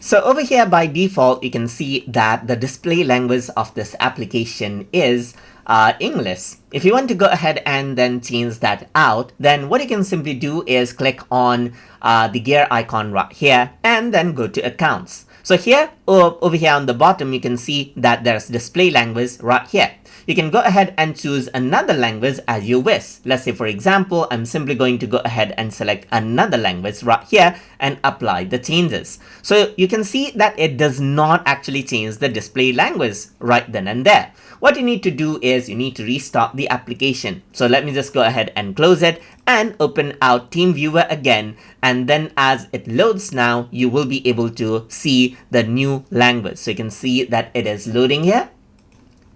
So over here by default, you can see that the display language of this application is English. If you want to go ahead and then change that out, then what you can simply do is click on the gear icon right here and then go to accounts. So here, over here on the bottom, you can see that there's display language right here. You can go ahead and choose another language as you wish. Let's say, for example, I'm simply going to go ahead and select another language right here and apply the changes. So you can see that it does not actually change the display language right then and there. What you need to do is you need to restart the application. So let me just go ahead and close it and open out TeamViewer again. And then as it loads now, you will be able to see the new language. So you can see that it is loading here.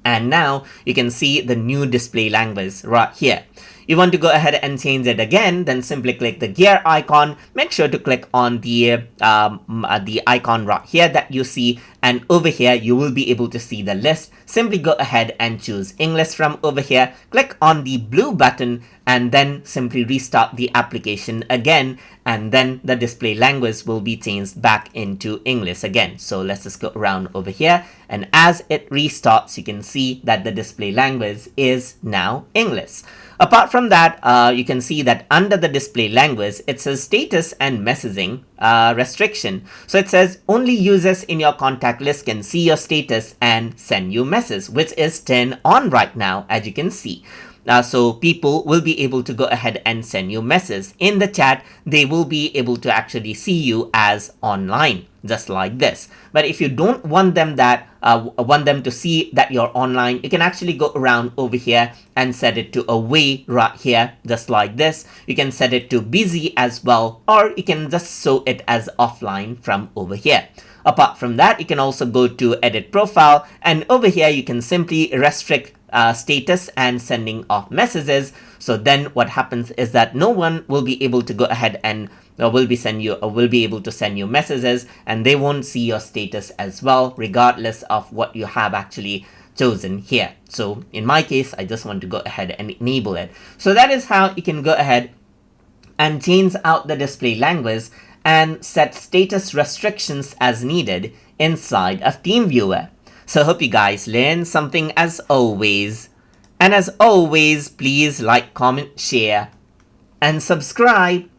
And now you can see the new display language right here. You want to go ahead and change it again, then simply click the gear icon. Make sure to click on the icon right here that you see, and over here you will be able to see the list. Simply go ahead and choose English from over here. Click on the blue button and then simply restart the application again, and then the display language will be changed back into English again. So let's just go around over here, and as it restarts, you can see that the display language is now English. Apart from that, you can see that under the display language, it says status and messaging restriction. So it says only users in your contact list can see your status and send you messages, which is turned on right now, as you can see. So people will be able to go ahead and send you messages. In the chat, they will be able to actually see you as online, just like this. But if you don't want them to see that you're online, you can actually go around over here and set it to away right here, just like this. You can set it to busy as well, or you can just show it as offline from over here. Apart from that, you can also go to edit profile, and over here you can simply restrict status and sending of messages. So then what happens is that no one will be able to go ahead and will be able to send you messages, and they won't see your status as well, regardless of what you have actually chosen here. So in my case, I just want to go ahead and enable it. So that is how you can go ahead and change out the display language and set status restrictions as needed inside of TeamViewer. So hope you guys learned something as always. And as always, please like, comment, share, and subscribe.